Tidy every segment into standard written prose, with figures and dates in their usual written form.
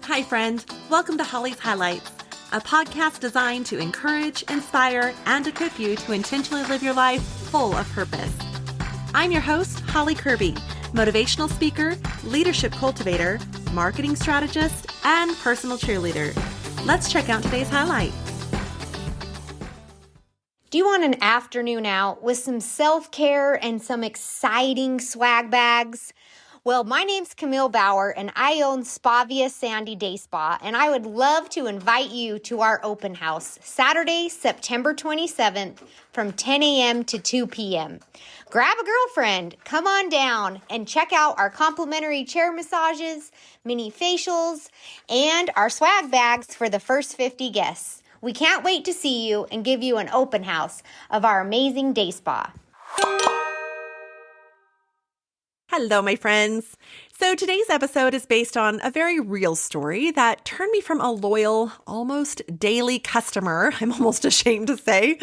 Hi, friend. Welcome to Holly's Highlights, a podcast designed to encourage, inspire, and equip you to intentionally live your life full of purpose. I'm your host, Holly Kirby, motivational speaker, leadership cultivator, marketing strategist, and personal cheerleader. Let's check out today's highlight. Do you want an afternoon out with some self-care and some exciting swag bags? Well, my name's Camille Bauer, and I own Spa Via Sandy Day Spa, and I would love to invite you to our open house, Saturday, September 27th, from 10 a.m. to 2 p.m. Grab a girlfriend, come on down, and check out our complimentary chair massages, mini facials, and our swag bags for the first 50 guests. We can't wait to see you and give you an open house of our amazing day spa. Hello, my friends. So today's episode is based on a very real story that turned me from a loyal, almost daily customer, I'm almost ashamed to say,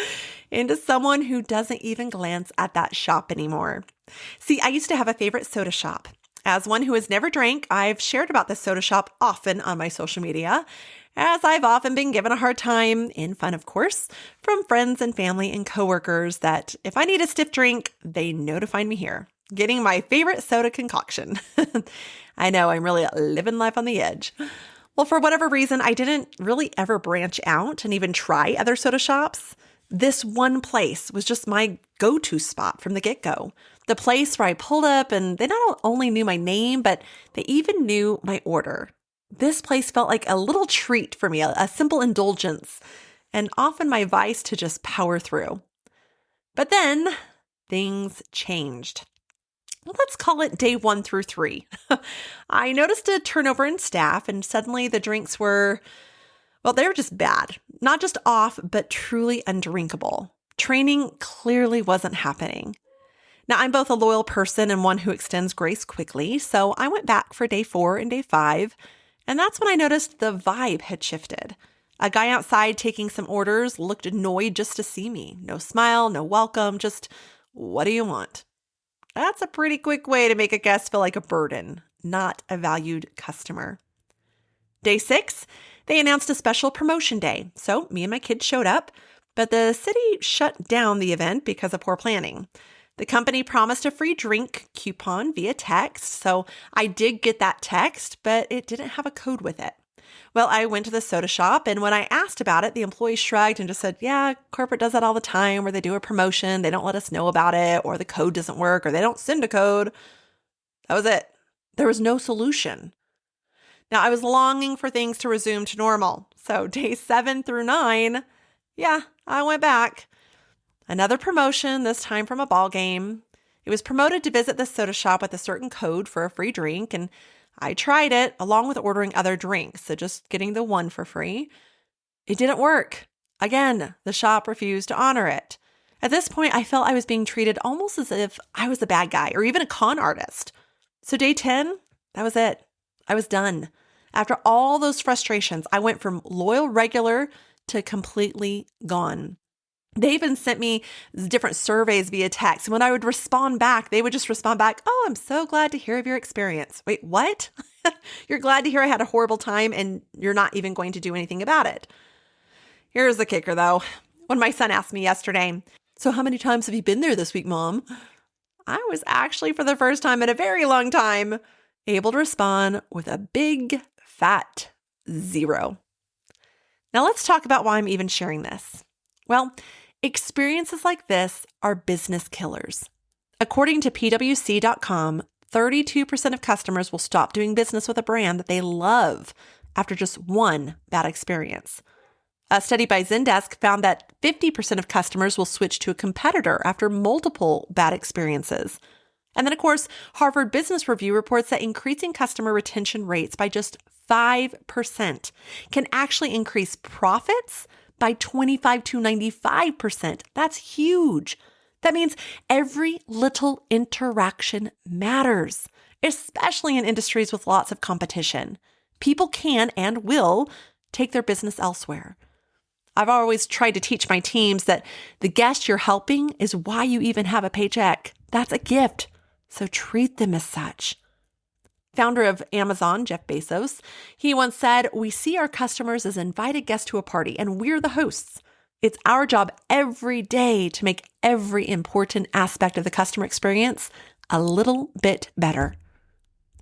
into someone who doesn't even glance at that shop anymore. See, I used to have a favorite soda shop. As one who has never drank, I've shared about this soda shop often on my social media, as I've often been given a hard time, in fun of course, from friends and family and coworkers that if I need a stiff drink, they know to find me here, getting my favorite soda concoction. I know, I'm really living life on the edge. Well, for whatever reason, I didn't really ever branch out and even try other soda shops. This one place was just my go-to spot from the get-go. The place where I pulled up and they not only knew my name, but they even knew my order. This place felt like a little treat for me, a simple indulgence, and often my vice to just power through. But then things changed. Let's call it day 1 through 3. I noticed a turnover in staff, and suddenly the drinks were, well, they were just bad. Not just off, but truly undrinkable. Training clearly wasn't happening. Now, I'm both a loyal person and one who extends grace quickly, so I went back for day 4 and day 5, and that's when I noticed the vibe had shifted. A guy outside taking some orders looked annoyed just to see me. No smile, no welcome, just, what do you want? That's a pretty quick way to make a guest feel like a burden, not a valued customer. Day 6, they announced a special promotion day, so me and my kids showed up, but the city shut down the event because of poor planning. The company promised a free drink coupon via text, so I did get that text, but it didn't have a code with it. Well, I went to the soda shop, and when I asked about it, the employee shrugged and just said, yeah, corporate does that all the time where they do a promotion, they don't let us know about it, or the code doesn't work, or they don't send a code. That was it. There was no solution. Now, I was longing for things to resume to normal. So day 7 through 9, yeah, I went back. Another promotion, this time from a ball game. It was promoted to visit the soda shop with a certain code for a free drink, and I tried it along with ordering other drinks, so just getting the one for free. It didn't work. Again, the shop refused to honor it. At this point, I felt I was being treated almost as if I was the bad guy or even a con artist. So day 10, that was it. I was done. After all those frustrations, I went from loyal regular to completely gone. They even sent me different surveys via text. And when I would respond back, they would just respond back, oh, I'm so glad to hear of your experience. Wait, what? You're glad to hear I had a horrible time and you're not even going to do anything about it. Here's the kicker, though. When my son asked me yesterday, so how many times have you been there this week, Mom? I was actually, for the first time in a very long time, able to respond with a big, fat 0. Now let's talk about why I'm even sharing this. Well, experiences like this are business killers. According to PwC.com, 32% of customers will stop doing business with a brand that they love after just one bad experience. A study by Zendesk found that 50% of customers will switch to a competitor after multiple bad experiences. And then, of course, Harvard Business Review reports that increasing customer retention rates by just 5% can actually increase profits by 25 to 95%. That's huge. That means every little interaction matters, especially in industries with lots of competition. People can and will take their business elsewhere. I've always tried to teach my teams that the guest you're helping is why you even have a paycheck. That's a gift, so treat them as such. Founder of Amazon, Jeff Bezos, he once said, "We see our customers as invited guests to a party, and we're the hosts. It's our job every day to make every important aspect of the customer experience a little bit better."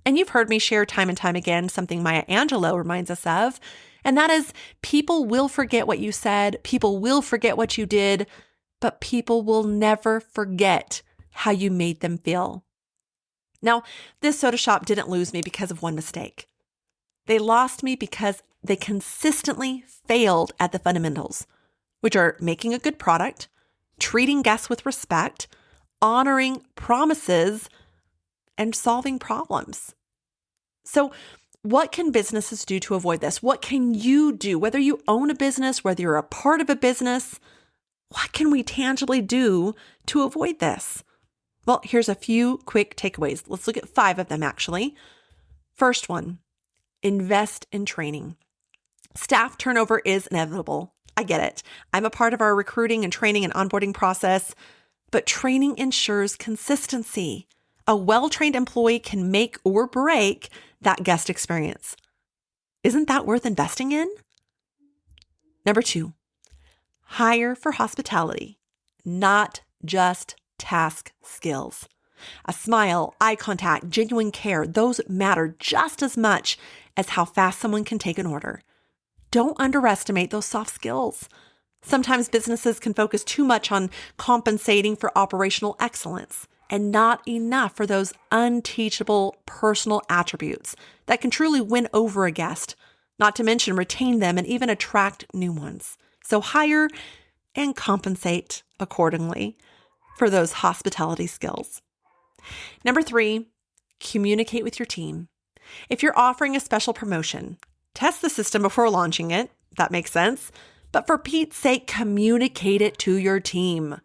And you've heard me share time and time again something Maya Angelou reminds us of, and that is people will forget what you said, people will forget what you did, but people will never forget how you made them feel. Now, this soda shop didn't lose me because of one mistake. They lost me because they consistently failed at the fundamentals, which are making a good product, treating guests with respect, honoring promises, and solving problems. So, what can businesses do to avoid this? What can you do? Whether you own a business, whether you're a part of a business, what can we tangibly do to avoid this? Well, here's a few quick takeaways. Let's look at 5 of them, actually. First one, invest in training. Staff turnover is inevitable. I get it. I'm a part of our recruiting and training and onboarding process, but training ensures consistency. A well-trained employee can make or break that guest experience. Isn't that worth investing in? Number 2, hire for hospitality, not just task skills. A smile, eye contact, genuine care, those matter just as much as how fast someone can take an order. Don't underestimate those soft skills. Sometimes businesses can focus too much on compensating for operational excellence and not enough for those unteachable personal attributes that can truly win over a guest, not to mention retain them and even attract new ones. So hire and compensate accordingly for those hospitality skills. Number 3, communicate with your team. If you're offering a special promotion, test the system before launching it. That makes sense. But for Pete's sake, communicate it to your team.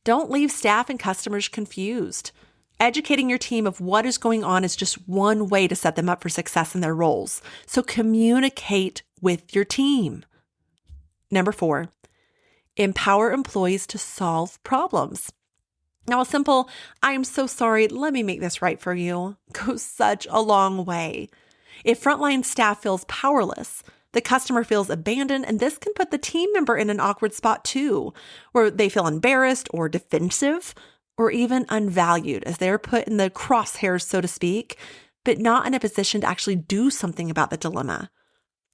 Don't leave staff and customers confused. Educating your team of what is going on is just one way to set them up for success in their roles. So communicate with your team. Number 4, empower employees to solve problems. Now, a simple, "I'm so sorry, let me make this right for you," goes such a long way. If frontline staff feels powerless, the customer feels abandoned, and this can put the team member in an awkward spot too, where they feel embarrassed or defensive or even unvalued as they're put in the crosshairs, so to speak, but not in a position to actually do something about the dilemma.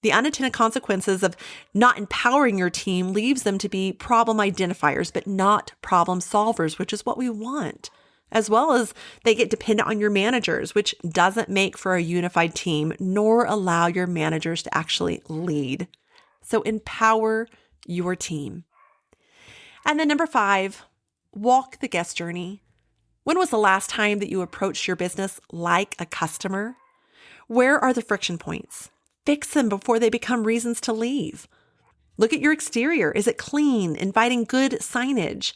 The unintended consequences of not empowering your team leaves them to be problem identifiers, but not problem solvers, which is what we want. As well as they get dependent on your managers, which doesn't make for a unified team, nor allow your managers to actually lead. So empower your team. And then number 5, walk the guest journey. When was the last time that you approached your business like a customer? Where are the friction points? Fix them before they become reasons to leave. Look at your exterior. Is it clean, inviting good signage?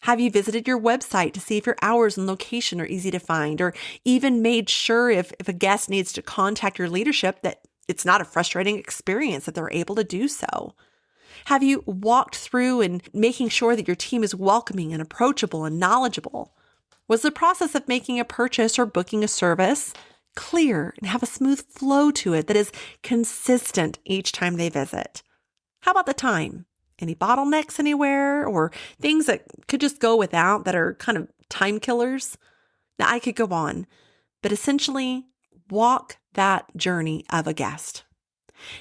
Have you visited your website to see if your hours and location are easy to find, or even made sure if a guest needs to contact your leadership that it's not a frustrating experience, that they're able to do so? Have you walked through and making sure that your team is welcoming and approachable and knowledgeable? Was the process of making a purchase or booking a service clear and have a smooth flow to it that is consistent each time they visit? How about the time? Any bottlenecks anywhere, or things that could just go without that are kind of time killers? Now, I could go on, but essentially walk that journey of a guest.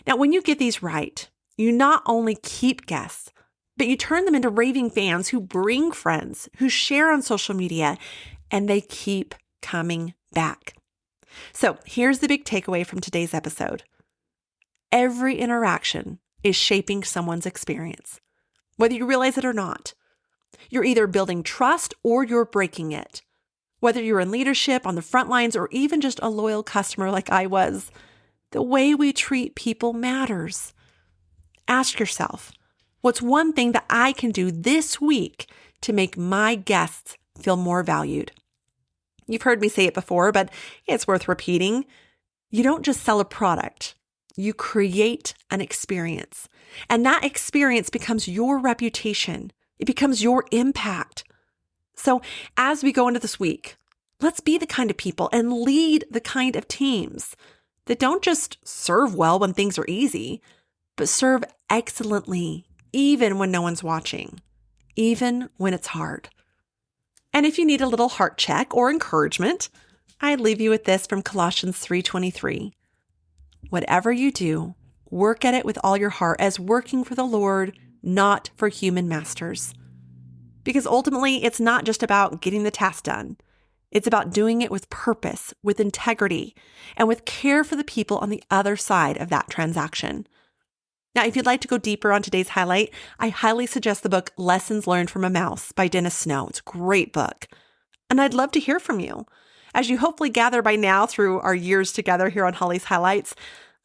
Now, when you get these right, you not only keep guests, but you turn them into raving fans who bring friends, who share on social media, and they keep coming back. So here's the big takeaway from today's episode. Every interaction is shaping someone's experience, whether you realize it or not. You're either building trust or you're breaking it. Whether you're in leadership, on the front lines, or even just a loyal customer like I was, the way we treat people matters. Ask yourself, what's one thing that I can do this week to make my guests feel more valued? You've heard me say it before, but it's worth repeating. You don't just sell a product. You create an experience. And that experience becomes your reputation. It becomes your impact. So as we go into this week, Let's be the kind of people and lead the kind of teams that don't just serve well when things are easy, but serve excellently even when no one's watching, even when it's hard. And if you need a little heart check or encouragement, I leave you with this from Colossians 3:23. Whatever you do, work at it with all your heart as working for the Lord, not for human masters. Because ultimately, it's not just about getting the task done. It's about doing it with purpose, with integrity, and with care for the people on the other side of that transaction. Now, if you'd like to go deeper on today's highlight, I highly suggest the book Lessons Learned from a Mouse by Dennis Snow. It's a great book. And I'd love to hear from you. As you hopefully gather by now through our years together here on Holly's Highlights,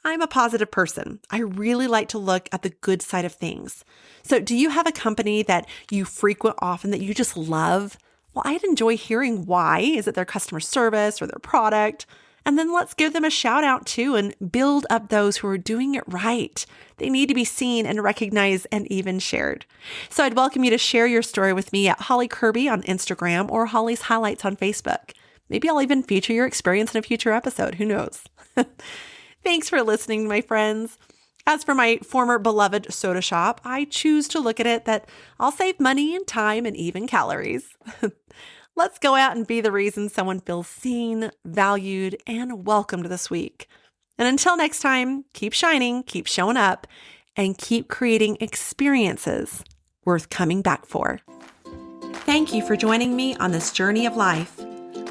I'm a positive person. I really like to look at the good side of things. So do you have a company that you frequent often that you just love? Well, I'd enjoy hearing why. Is it their customer service or their product? And then let's give them a shout out too and build up those who are doing it right. They need to be seen and recognized and even shared. So I'd welcome you to share your story with me at Holly Kirby on Instagram or Holly's Highlights on Facebook. Maybe I'll even feature your experience in a future episode. Who knows? Thanks for listening, my friends. As for my former beloved soda shop, I choose to look at it that I'll save money and time and even calories. Let's go out and be the reason someone feels seen, valued, and welcomed this week. And until next time, keep shining, keep showing up, and keep creating experiences worth coming back for. Thank you for joining me on this journey of life.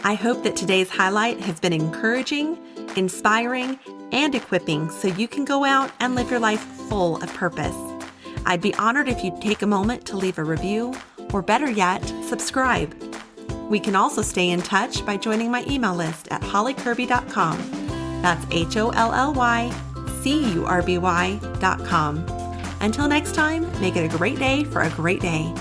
I hope that today's highlight has been encouraging, inspiring, and equipping so you can go out and live your life full of purpose. I'd be honored if you'd take a moment to leave a review, or better yet, subscribe. We can also stay in touch by joining my email list at hollykirby.com. That's HOLLYCURBY.com. Until next time, make it a great day for a great day.